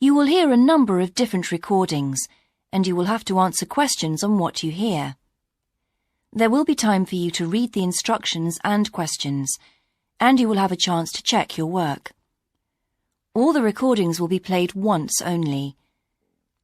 You will hear a number of different recordings, and you will have to answer questions on what you hear. There will be time for you to read the instructions and questions, and you will have a chance to check your work. All the recordings will be played once only.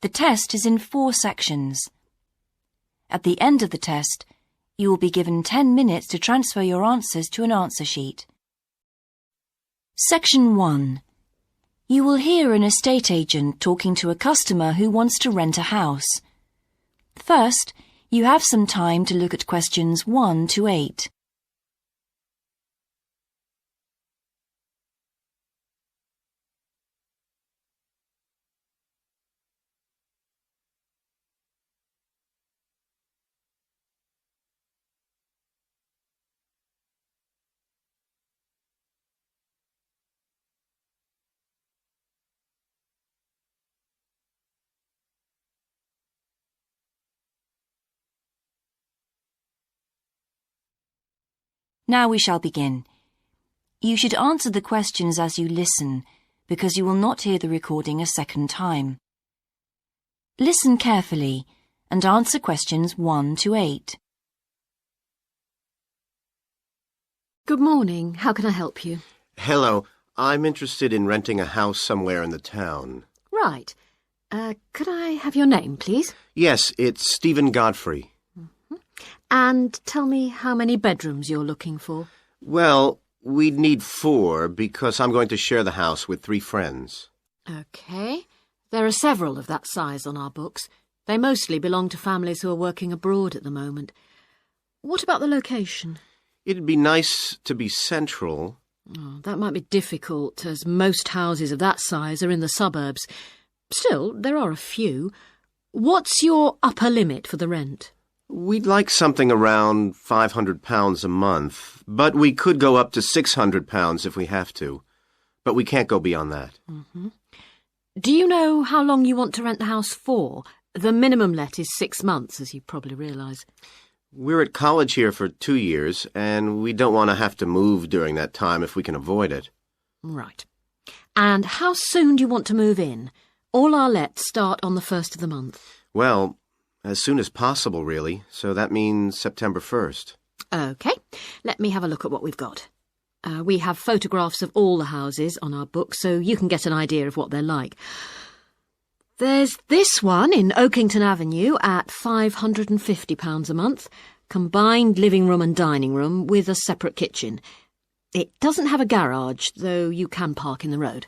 The test is in 4 sections. At the end of the test, you will be given 10 minutes to transfer your answers to an answer sheet. Section 1. You will hear an estate agent talking to a customer who wants to rent a house. First, you have some time to look at questions 1 to 8. Now we shall begin. You should answer the questions as you listen, because you will not hear the recording a second time. Listen carefully and answer questions 1 to 8. Good morning. How can I help you? Hello. I'm interested in renting a house somewhere in the town. Right. Could I have your name, please? Yes, it's Stephen Godfrey. And tell me how many bedrooms you're looking for. Well, we'd need 4 because I'm going to share the house with 3 friends. OK. There are several of that size on our books. They mostly belong to families who are working abroad at the moment. What about the location? It'd be nice to be central. Oh, that might be difficult, as most houses of that size are in the suburbs. Still, there are a few. What's your upper limit for the rent? We'd like something around £500 a month, but we could go up to £600 if we have to. But we can't go beyond that. Do you know how long you want to rent the house for? The minimum let is 6 months, as you probably realise. We're at college here for 2 years, and we don't want to have to move during that time if we can avoid it. Right. And how soon do you want to move in? All our lets start on the 1st of the month. Well, as soon as possible, really, so that means September 1st. OK, let me have a look at what we've got. We have photographs of all the houses on our book, so you can get an idea of what they're like. There's this one in Oakington Avenue at £550 a month, combined living room and dining room with a separate kitchen. It doesn't have a garage, though you can park in the road.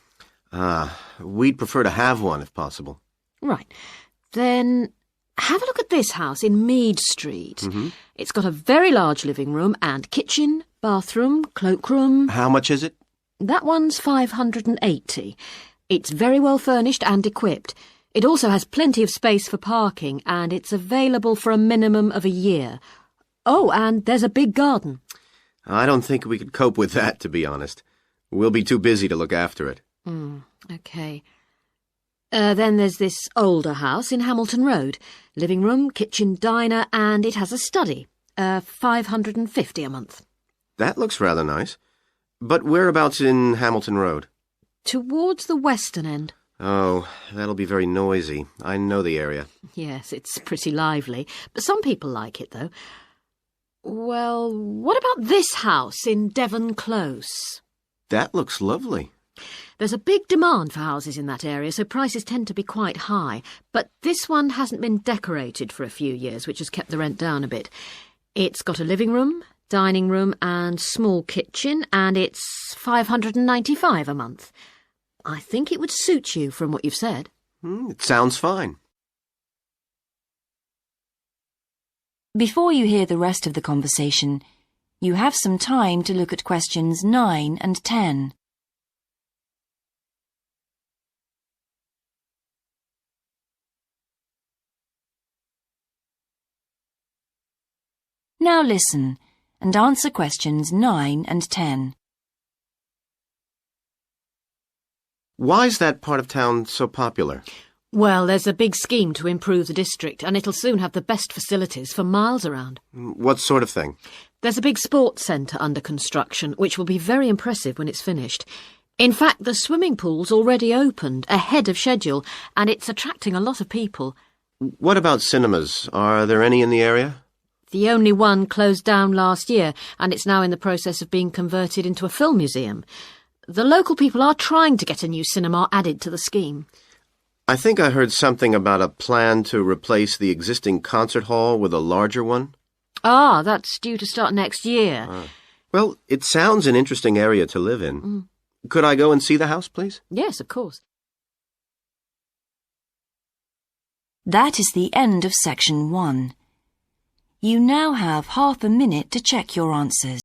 We'd prefer to have one if possible. Right. Then have a look at this house in Mead Street. It's got a very large living room and kitchen, bathroom, cloakroom. How much is it? That one's £580. It's very well furnished and equipped. It also has plenty of space for parking, and it's available for a minimum of a year. Oh, and there's a big garden. I don't think we could cope with that, to be honest. We'll be too busy to look after it. OK. Then there's this older house in Hamilton Road. Living room, kitchen, diner, and it has a study. £550 a month. That looks rather nice. But whereabouts in Hamilton Road? Towards the western end. Oh, that'll be very noisy. I know the area. Yes, it's pretty lively. But some people like it, though. Well, what about this house in Devon Close? That looks lovely. There's a big demand for houses in that area, so prices tend to be quite high. But this one hasn't been decorated for a few years, which has kept the rent down a bit. It's got a living room, dining room and small kitchen, and it's £595 a month. I think it would suit you from what you've said. It sounds fine. Before you hear the rest of the conversation, you have some time to look at questions 9 and 10. Now listen and answer questions 9 and 10. Why's that part of town so popular? Well, there's a big scheme to improve the district, and it'll soon have the best facilities for miles around. What sort of thing? There's a big sports centre under construction, which will be very impressive when it's finished. In fact, the swimming pool's already opened, ahead of schedule, and it's attracting a lot of people. What about cinemas? Are there any in the area? The only one closed down last year, and it's now in the process of being converted into a film museum. The local people are trying to get a new cinema added to the scheme. I think I heard something about a plan to replace the existing concert hall with a larger one. Ah, that's due to start next year. Well, it sounds an interesting area to live in. Could I go and see the house, please? Yes, of course. That is the end of section 1. You now have half a minute to check your answers.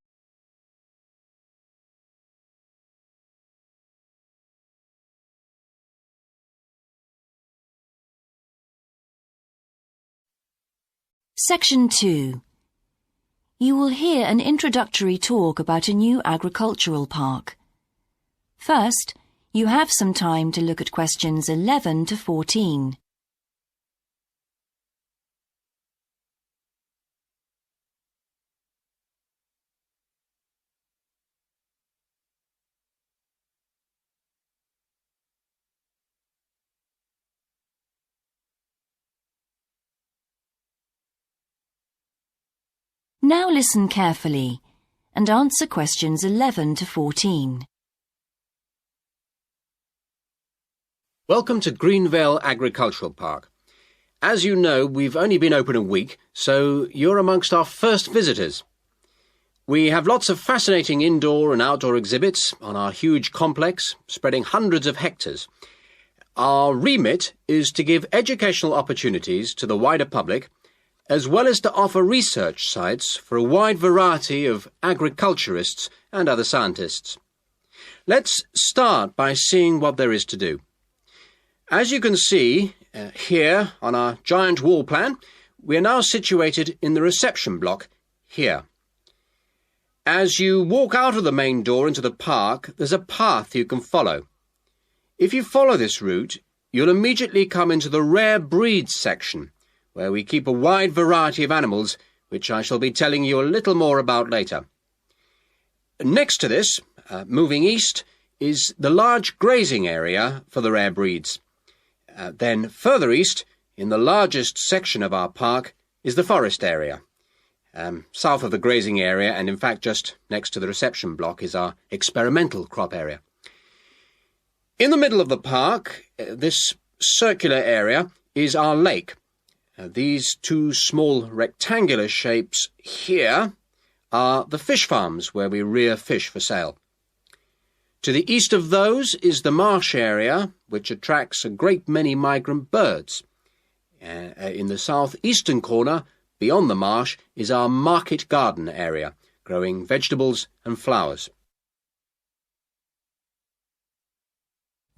Section 2. You will hear an introductory talk about a new agricultural park. First, you have some time to look at questions 11 to 14. Now listen carefully and answer questions 11 to 14. Welcome to Greenvale Agricultural Park. As you know, we've only been open a week, so you're amongst our first visitors. We have lots of fascinating indoor and outdoor exhibits on our huge complex, spreading hundreds of hectares. Our remit is to give educational opportunities to the wider public, as well as to offer research sites for a wide variety of agriculturists and other scientists. Let's start by seeing what there is to do. As you can see here on our giant wall plan, we are now situated in the reception block here. As you walk out of the main door into the park, there's a path you can follow. If you follow this route, you'll immediately come into the rare breeds section, where we keep a wide variety of animals, which I shall be telling you a little more about later. Next to this, moving east, is the large grazing area for the rare breeds. Then further east, in the largest section of our park, is the forest area. South of the grazing area, and in fact just next to the reception block, is our experimental crop area. In the middle of the park, this circular area, is our lake. These two small rectangular shapes here are the fish farms where we rear fish for sale. To the east of those is the marsh area, which attracts a great many migrant birds. In the southeastern corner, beyond the marsh, is our market garden area, growing vegetables and flowers.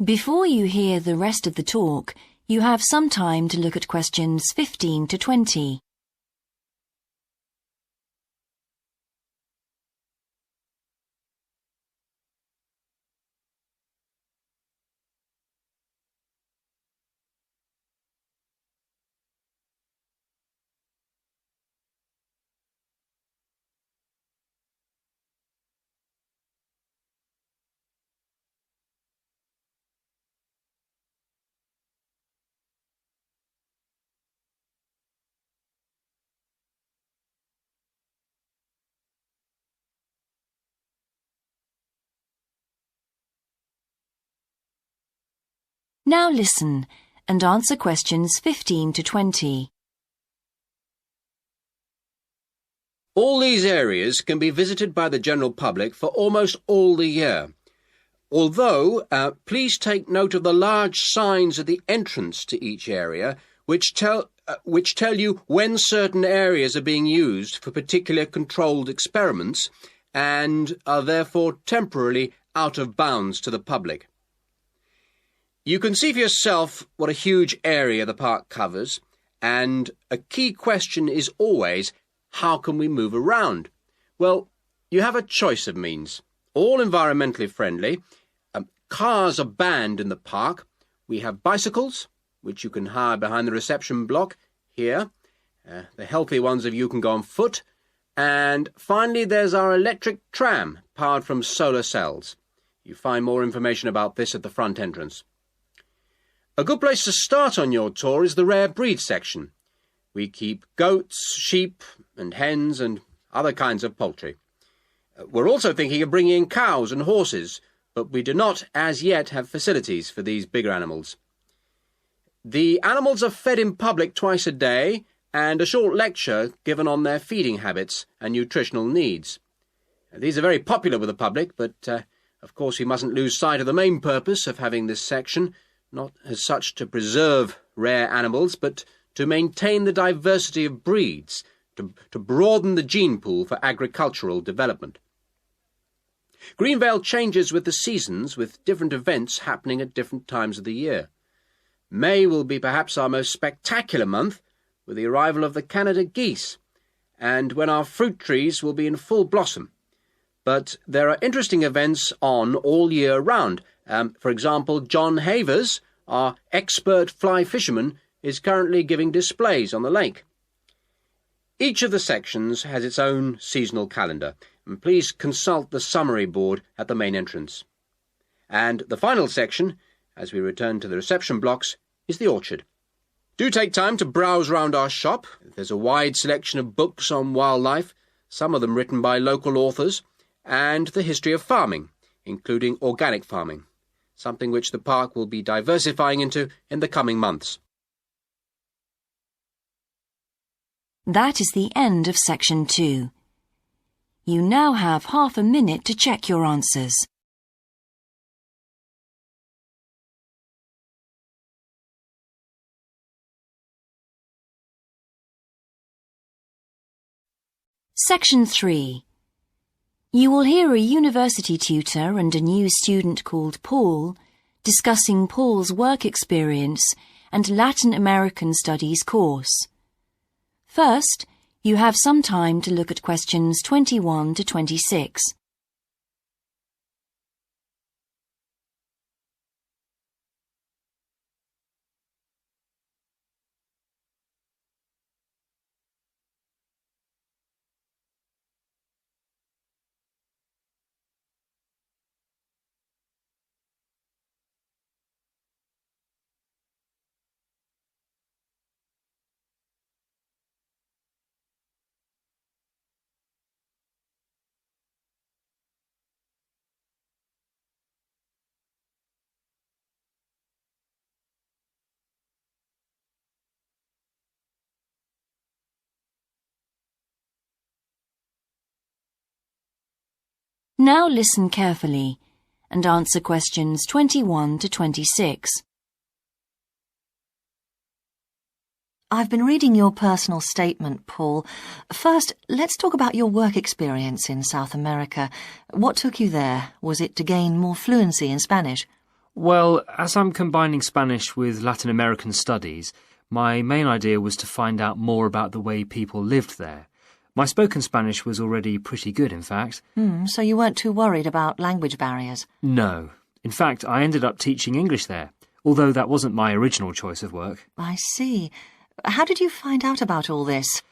Before you hear the rest of the talk, you have some time to look at questions 15 to 20. Now listen and answer questions 15 to 20. All these areas can be visited by the general public for almost all the year. Although, please take note of the large signs at the entrance to each area, which tell you when certain areas are being used for particular controlled experiments and are therefore temporarily out of bounds to the public. You can see for yourself what a huge area the park covers, and a key question is always, how can we move around? Well, you have a choice of means, all environmentally friendly. Cars are banned in the park. We have bicycles, which you can hire behind the reception block here. The healthy ones of you can go on foot. And finally, there's our electric tram, powered from solar cells. You find more information about this at the front entrance. A good place to start on your tour is the rare breed section. We keep goats, sheep and hens and other kinds of poultry. We're also thinking of bringing in cows and horses, but we do not as yet have facilities for these bigger animals. The animals are fed in public twice a day, and a short lecture given on their feeding habits and nutritional needs. These are very popular with the public, but of course we mustn't lose sight of the main purpose of having this section, not as such to preserve rare animals, but to maintain the diversity of breeds, to broaden the gene pool for agricultural development. Greenvale changes with the seasons, with different events happening at different times of the year. May will be perhaps our most spectacular month, with the arrival of the Canada geese, and when our fruit trees will be in full blossom. But there are interesting events on all year round. For example, John Havers, our expert fly fisherman, is currently giving displays on the lake. Each of the sections has its own seasonal calendar, and please consult the summary board at the main entrance. And the final section, as we return to the reception blocks, is the orchard. Do take time to browse round our shop. There's a wide selection of books on wildlife, some of them written by local authors, and the history of farming, including organic farming, something which the park will be diversifying into in the coming months. That is the end of Section 2. You now have half a minute to check your answers. Section 3. You will hear a university tutor and a new student called Paul discussing Paul's work experience and Latin American Studies course. First, you have some time to look at questions 21 to 26. Now listen carefully and answer questions 21 to 26. I've been reading your personal statement, Paul. First, let's talk about your work experience in South America. What took you there? Was it to gain more fluency in Spanish? Well, as I'm combining Spanish with Latin American studies, my main idea was to find out more about the way people lived there. My spoken Spanish was already pretty good, in fact. So you weren't too worried about language barriers? No. In fact, I ended up teaching English there, although that wasn't my original choice of work. I see. How did you find out about all this?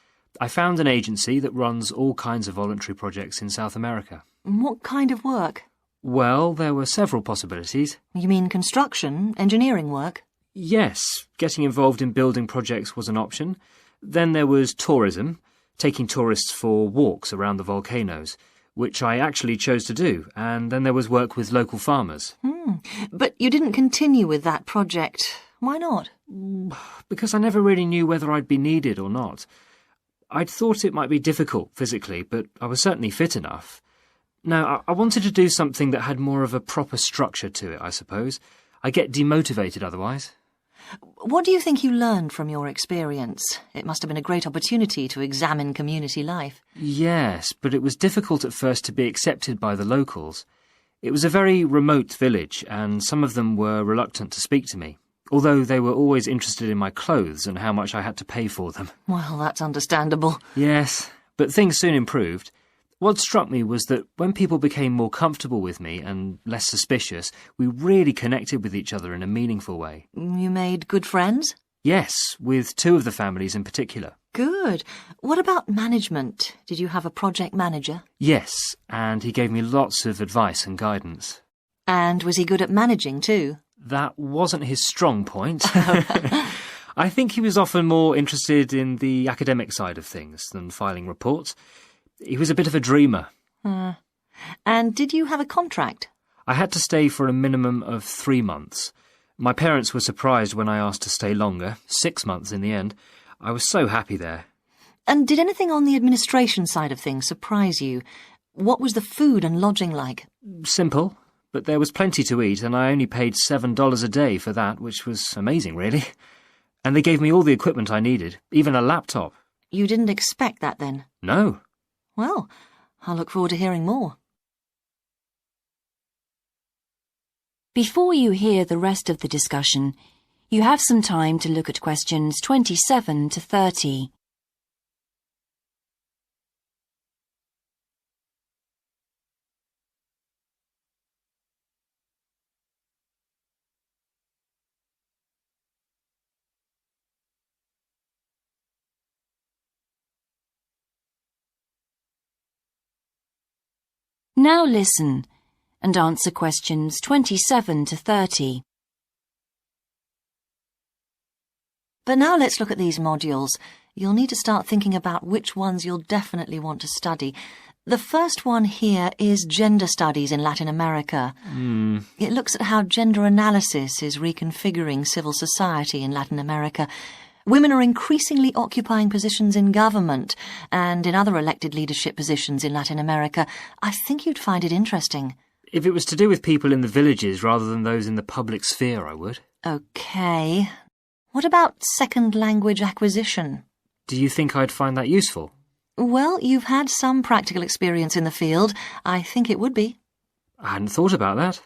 I found an agency that runs all kinds of voluntary projects in South America. What kind of work? Well, there were several possibilities. You mean construction, engineering work? Yes, getting involved in building projects was an option. Then there was tourism, taking tourists for walks around the volcanoes, which I actually chose to do, and then there was work with local farmers. But you didn't continue with that project. Why not? Because I never really knew whether I'd be needed or not. I'd thought it might be difficult physically, but I was certainly fit enough. Now, I wanted to do something that had more of a proper structure to it, I suppose. I get demotivated otherwise. What do you think you learned from your experience? It must have been a great opportunity to examine community life. Yes, but it was difficult at first to be accepted by the locals. It was a very remote village, and some of them were reluctant to speak to me, although they were always interested in my clothes and how much I had to pay for them. Well, that's understandable. Yes, but things soon improved. What struck me was that when people became more comfortable with me and less suspicious, we really connected with each other in a meaningful way. You made good friends? Yes, with two of the families in particular. Good. What about management? Did you have a project manager? Yes, and he gave me lots of advice and guidance. And was he good at managing too? That wasn't his strong point. I think he was often more interested in the academic side of things than filing reports. He was a bit of a dreamer. And did you have a contract? I had to stay for a minimum of 3 months. My parents were surprised when I asked to stay longer, 6 months in the end. I was so happy there. And did anything on the administration side of things surprise you? What was the food and lodging like? Simple, but there was plenty to eat, and I only paid $7 a day for that, which was amazing, really. And they gave me all the equipment I needed, even a laptop. You didn't expect that then? No. Well, I'll look forward to hearing more. Before you hear the rest of the discussion, you have some time to look at questions 27 to 30. Now listen and answer questions 27 to 30. But now let's look at these modules. You'll need to start thinking about which ones you'll definitely want to study. The first one here is Gender Studies in Latin America. It looks at how gender analysis is reconfiguring civil society in Latin America. Women are increasingly occupying positions in government and in other elected leadership positions in Latin America. I think you'd find it interesting. If it was to do with people in the villages rather than those in the public sphere, I would. OK. What about second language acquisition? Do you think I'd find that useful? Well, you've had some practical experience in the field. I think it would be. I hadn't thought about that.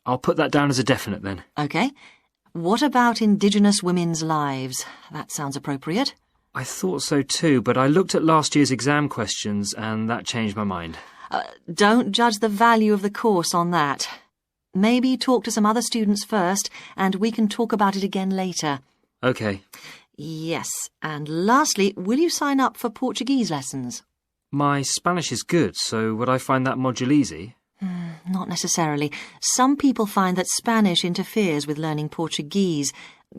I'll put that down as a definite then. OK. What about Indigenous women's lives? That sounds appropriate. I thought so too, but I looked at last year's exam questions and that changed my mind. Don't judge the value of the course on that. Maybe talk to some other students first, and we can talk about it again later. OK. Yes, and lastly, will you sign up for Portuguese lessons? My Spanish is good, so would I find that module easy? Not necessarily. Some people find that Spanish interferes with learning Portuguese,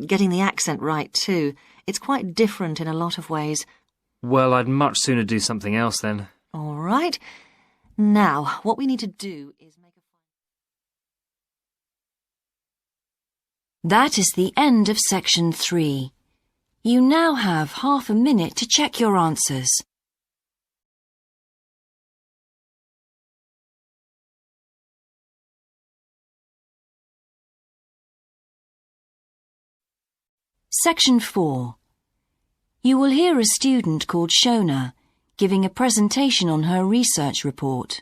getting the accent right too. It's quite different in a lot of ways. Well, I'd much sooner do something else then. All right. Now, what we need to do is make a... That is the end of section 3. You now have half a minute to check your answers. Section 4. You will hear a student called Shona giving a presentation on her research report.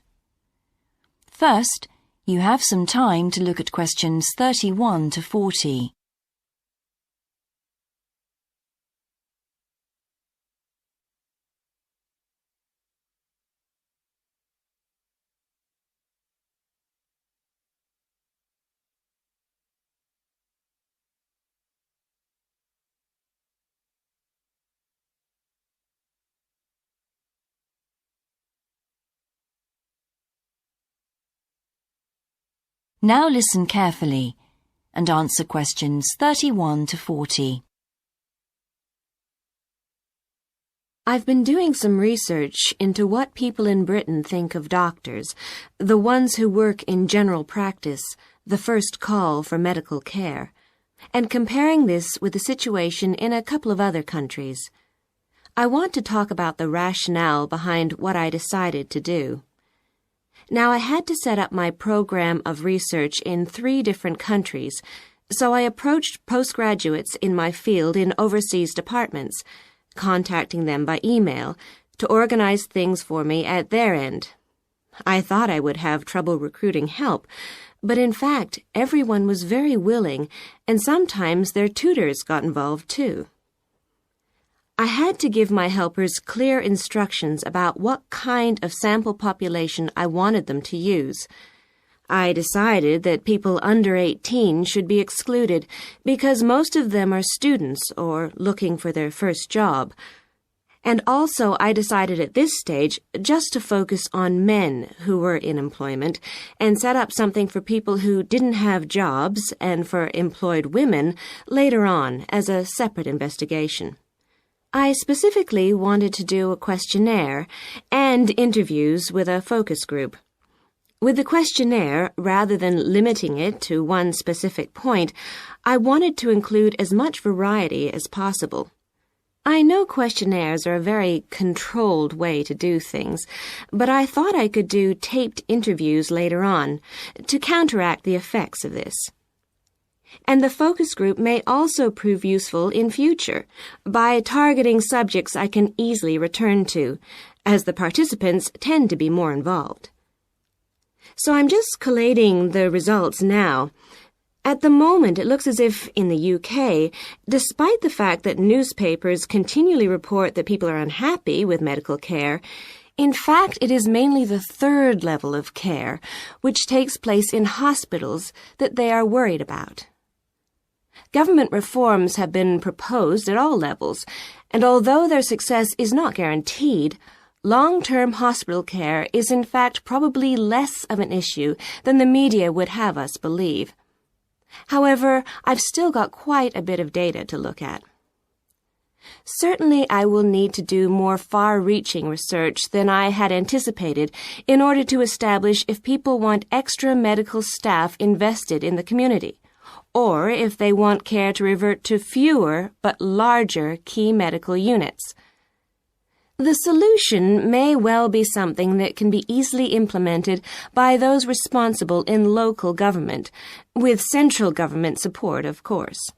First, you have some time to look at questions 31 to 40. Now listen carefully and answer questions 31 to 40. I've been doing some research into what people in Britain think of doctors, the ones who work in general practice, the first call for medical care, and comparing this with the situation in a couple of other countries. I want to talk about the rationale behind what I decided to do. Now, I had to set up my program of research in 3 different countries, so I approached postgraduates in my field in overseas departments, contacting them by email to organize things for me at their end. I thought I would have trouble recruiting help, but in fact, everyone was very willing, and sometimes their tutors got involved too. I had to give my helpers clear instructions about what kind of sample population I wanted them to use. I decided that people under 18 should be excluded because most of them are students or looking for their first job. And also, I decided at this stage just to focus on men who were in employment and set up something for people who didn't have jobs and for employed women later on as a separate investigation. I specifically wanted to do a questionnaire and interviews with a focus group. With the questionnaire, rather than limiting it to one specific point, I wanted to include as much variety as possible. I know questionnaires are a very controlled way to do things, but I thought I could do taped interviews later on to counteract the effects of this. And the focus group may also prove useful in future by targeting subjects I can easily return to, as the participants tend to be more involved. So I'm just collating the results now. At the moment, it looks as if, in the UK, despite the fact that newspapers continually report that people are unhappy with medical care, in fact, it is mainly the third level of care, which takes place in hospitals, that they are worried about. Government reforms have been proposed at all levels, and although their success is not guaranteed, long-term hospital care is in fact probably less of an issue than the media would have us believe. However, I've still got quite a bit of data to look at. Certainly, I will need to do more far-reaching research than I had anticipated in order to establish if people want extra medical staff invested in the community, or if they want care to revert to fewer but larger key medical units. The solution may well be something that can be easily implemented by those responsible in local government, with central government support, of course.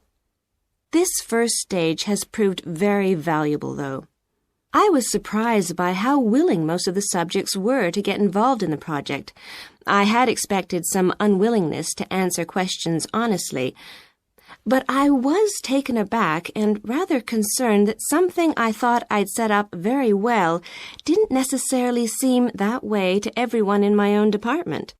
This first stage has proved very valuable, though. I was surprised by how willing most of the subjects were to get involved in the project. I had expected some unwillingness to answer questions honestly, but I was taken aback and rather concerned that something I thought I'd set up very well didn't necessarily seem that way to everyone in my own department.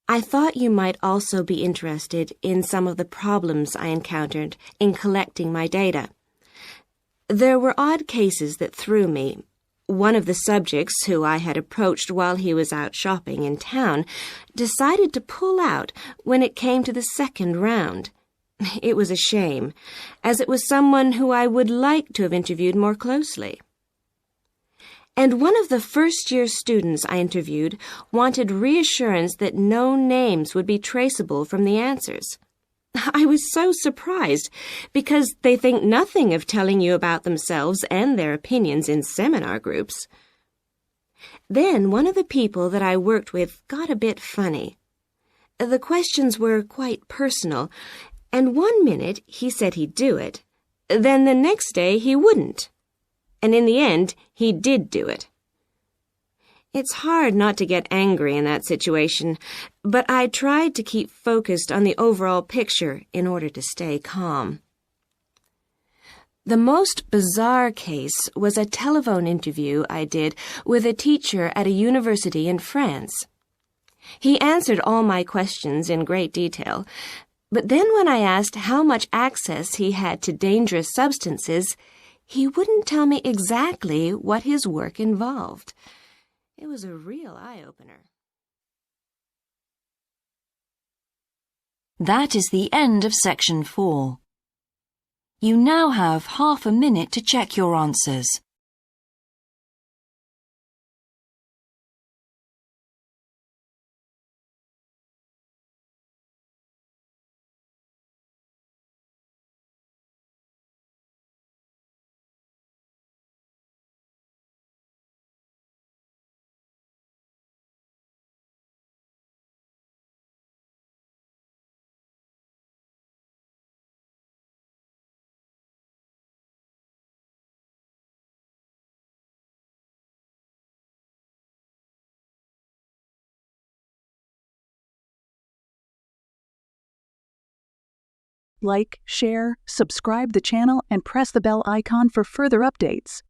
I thought you might also be interested in some of the problems I encountered in collecting my data. There were odd cases that threw me. One of the subjects, who I had approached while he was out shopping in town, decided to pull out when it came to the second round. It was a shame, as it was someone who I would like to have interviewed more closely. And one of the first-year students I interviewed wanted reassurance that no names would be traceable from the answers. I was so surprised, because they think nothing of telling you about themselves and their opinions in seminar groups. Then one of the people that I worked with got a bit funny. The questions were quite personal, and one minute he said he'd do it, then the next day he wouldn't. And in the end, he did do it. It's hard not to get angry in that situation, but I tried to keep focused on the overall picture in order to stay calm. The most bizarre case was a telephone interview I did with a teacher at a university in France. He answered all my questions in great detail, but then when I asked how much access he had to dangerous substances, he wouldn't tell me exactly what his work involved. It was a real eye-opener. That is the end of section 4. You now have half a minute to check your answers. Like, share, subscribe the channel, and press the bell icon for further updates.